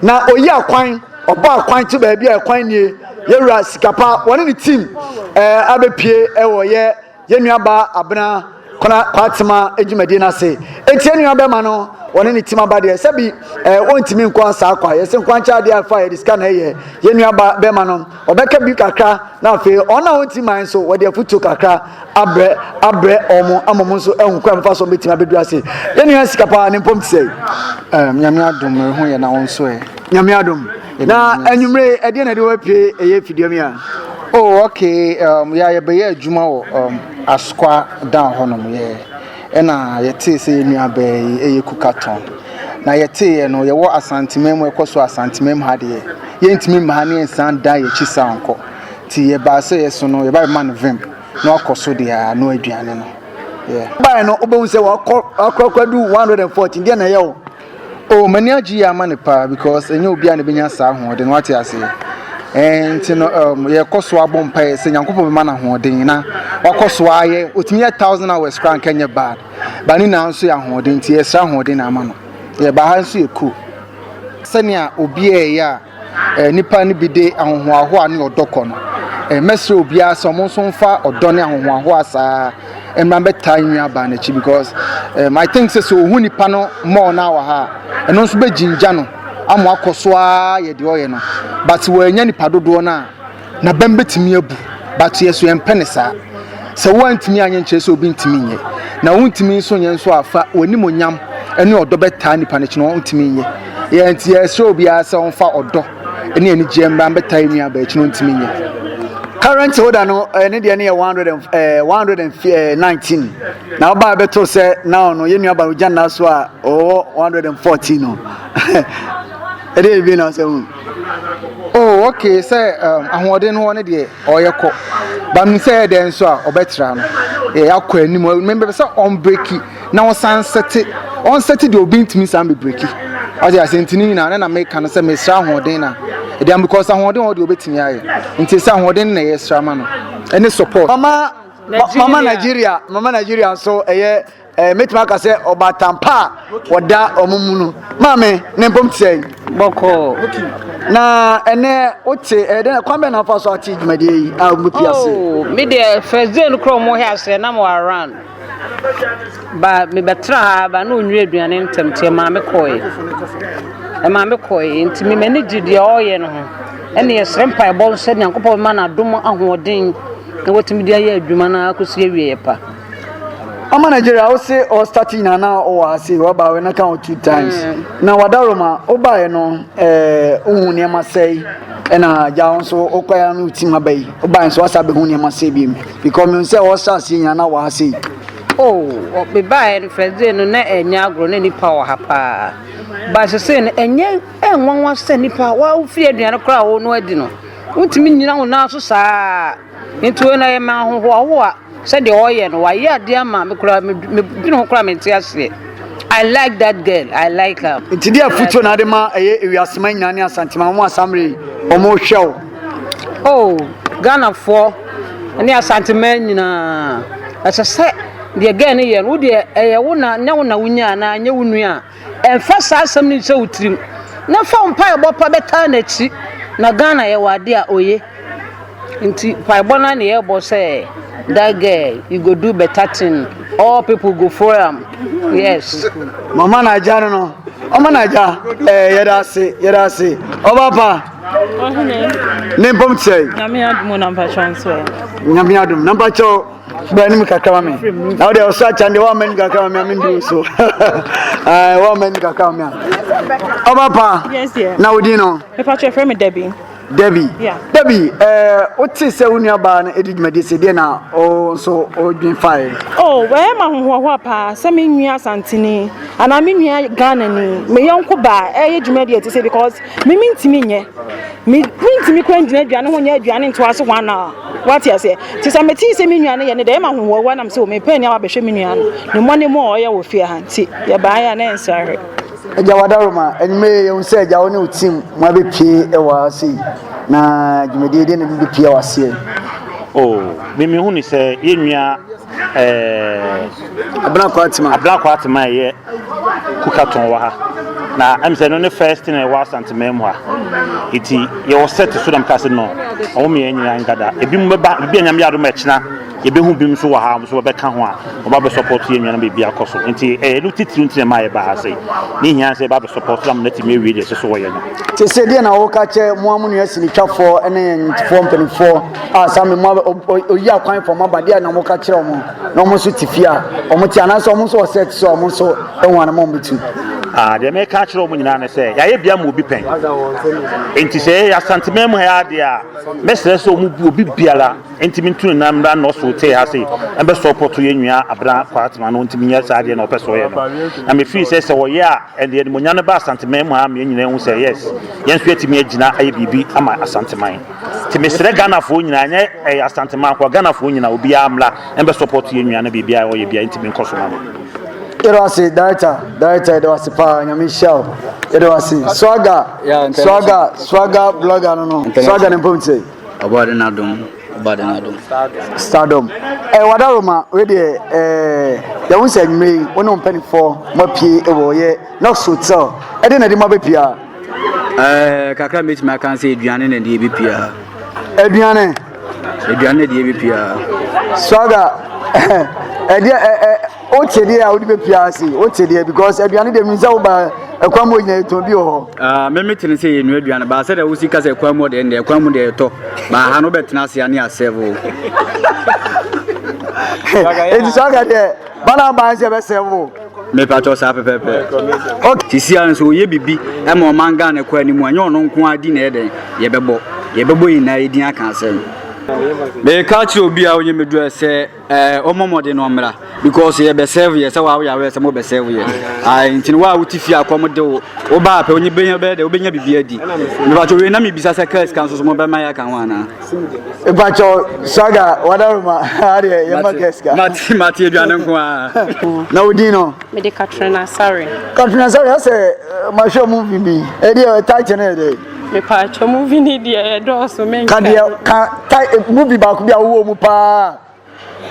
na oyi akwan oba akwan to ba bia akwan nie yewura sikapa woni ni team abepie ewo ye nuaba Abena Kwartemaa ejumadi na se etie nuaba ma no woni ni team abade se bi ontimi nkwa sa akwa ye se nkwa ncha de afa ye diska na ye nuaba be ma no obeka bi kakra na afi ona ontiman so wo de afuto kakra abre omo amomo so enkwa mfa so betima bedu ase ye nua sikapa ne mpom tse nyame adom ho ye na won so nyame adom na anwumre ede na de wapie eye fidiom ya oh okay ya ye be ye adwuma wo askwa down honom ye ena yete se nuaba eye kukaton na yete ye no ye wo asantemem ekoso asantemem ha de ye ntimi ma ne ensan da ye chi sanko ti ye ba se ye so no ye ba man vim na akoso de ya no aduane no yeah ba no obon se wo akwadu 114 de na ye wo oh mani agi ya mane pa because enye obi a ne benya sa ho de no ate ase enti no ye koso abom pa ye se nyankopɔ be ma na ho de na wakoso aye otimi 1000 hours kran kanye bad bani na nso ya ho de nti ye sra ho de na ama no ye ba ha nso ye ku senia obi e ya nipa ni bide ahohoaho a ne odokɔ no mesre obi a so mo nso mfa odɔ ne ahohoaho asa emrambe time aba na chi because I think say so hu nipa no more na wa ha eno nso be jinja no amo akoso a ye de oye no but we anya nipa dodo na bembe timi abu but yeso empene sa se wo antimi anya nche so obi ntimi nye na wo ntimi so nye nso afa woni monyam ene odo beta nipa ne chi no ntimi nye ye nti yeso obi a se onfa odo ene ani jemba beta imi aba chi no ntimi nye current order no ne de ne 119 na oba beto se now no ye nuaba ujana so a 114 no e dey be na se oh okay say ahoden ho ne de oyeko ba mi say den so a obetra no e akọ anim remember say on breaki na on set the obi ntimi sam be breaki ase asentini na make no say me sra ahoden na e dey because ahoden ho de obetimi aye nti say ahoden na ye sra ma no any support mama Nigeria so eye metima ka se obatampa oda omumu no mame ne mpom tse boko na ene oche den kwambe na fa so ati dwumade yi a omupiase oh me de first day no kro mo here say na mo around ba me betra ha ba na onwure aduane ntemte mame koye nti me mani gide oye no ho ene ye srempa e bol se nyankopɔ ma na dom ahoden na wotimi dia ye adwuma na akosi awie pa Ama Nigeria o say o starting na o ase o ba we na kan 2 times na wadaroma o ba ye no ohun ne ma sei na ja nso o kwaya no team abai o ba nso asa be hu ne ma sei bi because me say o start see nya na wa sei oh be ba en friend no na enya agro na nipa wa ha pa ba se say enye enwanwa se nipa wa ofie aduane kra wo no adi no untimi nyina ho na so saa ntu na ye ma ho a said the oil no why ya dear ma me no kra me tiase I like that girl I like her nti dia futu na de ma ewiasema nyina ne asantima mo asamre omo hwew oh Ghana for ne asantima nyina asa se the girl ne ye no de wo na wunya na anya wunu a emfa sa asam ni se wutrim na fa mpa ebo pa beta na chi na Ghana ye wade a oye nti pa ebo na ne ye bo se that girl you go do better thing all people go for him yes mama na ja no mama na ja yeda se obapa ne mpom tse nyame adum number chance nyame adum number cho bani mi kakama me na o de o sa chande wa men kakama me am ndu so wa men kakama me obapa yes yeah na odi no me pa che frame Debbie yeah Debbie what say se unu aba na edidumade se de na o so o dwin fire oh we ma ho pa se me nua santini ana me nua Ghana ni me yonko ba edwumade ati se because me ntimi nye me ntimi kwa ngina aduane ho nya aduane nto ase ho na what you say ti se me ti se me nua ne ye ne de ma ho wa na me se o me pa ni aba behwe me nua no mo ne mo o ye wo fie ha nti ye ba ya na ensare eja wadaroma enime ye unse eja woni utim mo abepie e wa sei na dwumade de na bepie wa sei oh me hu ni se ye nua Abena Kwartemaa ye kukaton wa ha na I'm saying no first thing I was Asantema mu ha iti ye was set so dem kase no o me nyina ngada ebi mu ba bi anyam yado mechina ye be hu bim so wa ha so be ka ho a o ba be support ye nyana be bia koso nti no titiri nti ma ye ba ha sei ni hia say ba be support am na ti me wi de so wo ye no ti se de na wo ka che mo amu no asini twafo ene ntifo mpanifo sami mo oyi akwan fo mo ba de na mo ka kire mo na mo so tifia o mo ti ananso o mo so set so o mo so enwana mo bitu de me ka kire mo nyina na say ya ye bia mo obi pen enti say Asantema mu ha de a mesre so mo bu obi biala enti mintu na mra no so te ha say e be support ye nwia Abena Kwartemaa no enti minya sa de na opeso ye no na me feel say wo ye a and the mo nyane ba Asantema mu ha me nyina hu say yes yen so etimi agina aye bibi ama Asantema ti mesre Ghana fo nyina anye Asantema kwa Ghana fo nyina obi amla e be support ye nwia na bibi a wo ye bia enti min koso ma Erasi director Erasi pa nyamisha Erasi swaga blogger no swaga ne pomte Abena dum stardom wadaroma we de ya won say nwe wono mpanifo mapie ewo ye no hotel e de na de mabepia kakra meet my can say aduane na de bepia aduane de bepia swaga o chedi a odi bepia si o chedi because aduane de minza wo ba ekwamo nyina to bi ho me meeting say enu aduane ba say da wo sika say ekwamo de ende ekwamo de to ba ha no betena ase ane asevo e swaga de bana ba se be sevo me pa cho sa pepepe okay si an so ye bibi e ma o manga na kwa animu anya ono nko adi na eden ye bebo ina edin aka asem me catch obi a onye medu ese omomode no mra because ye be serve ye say wa ya we say mo be serve ye ntini wa wuti akomode wo ba pa onye benya be de obenya bibia adi me ba cho we na me bisa say case kan so mo be ma ya kan wana e ba cho saga wadaruma are ye ma case ka mati aduane nko a na odino me de Katrina sorry say ma show movie bi e dey title na dey me pa cho movie ni dia do so men ka movie ba ku bia wo mu pa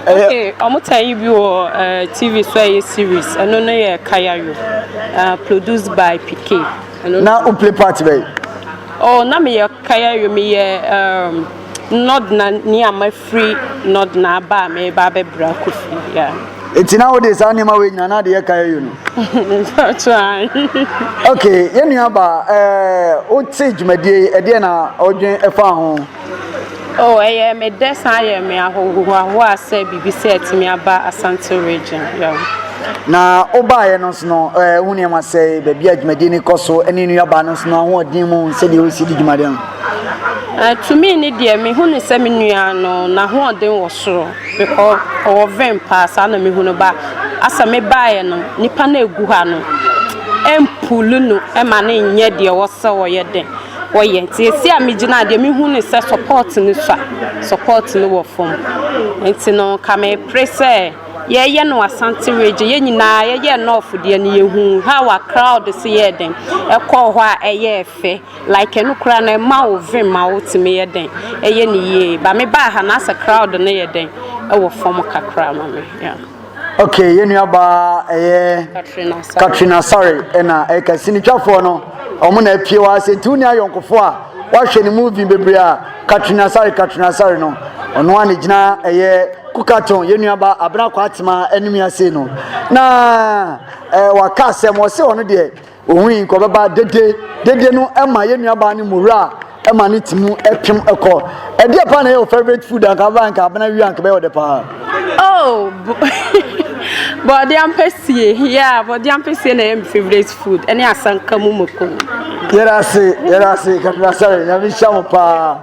okay omutai bi wo TV so a series eno no ye kayayo produced by PK na u play part be oh na me ye kayayo me ye not na ni am free not na ba me ba be bra kofi yeah it's now this animal we na de kayayo no okay ye nua ba o ti dwumadie e de na odwen efa ho oh me desa ye me ahoho ase bibi set me aba Asante region yeah na oba ye no so huni ma say be bia dwumadie ni koso eni nua ba no so no ho odin mu se de o si di dwumadie no to me ni de me huni se me nua no na ho odin wo soro because o vem pass na me hunu ba asa me ba ye no nipa na egu ha no empulu no e ma na nye de wo se wo ye den wo ye ti si amigina de me hunu se support ni support ni wo fom enti no ka me press ye no Asante region ye nyina ye north de ne ye hu how a crowd see ye den e ko ho a ye efe like enu kra na ma wo vim ma wo timi ye den ye ne ye ba me ba ha na sa crowd na ye den e wo fom kakra ma me yeah okay ye nua ba Katrina sorry na e ka sinitwafo no omo na apie wa se tu ni ayonkofo a wa hwe ni movie bebre a Katrina sorry no ono ani gina kukaton ye nua ba Abena Kwartemaa enumi ase no na wa ka se mo se ono de ohun ko beba dede no ema ye nua ba ni mura ema ni timu epim eko e de pa na your favorite food and ka Abena wi anka be wo de pa oh body ampesie yeah body ampesie na my favorite food any asanka mu moko yerase Katrina sorry na mi shamu pa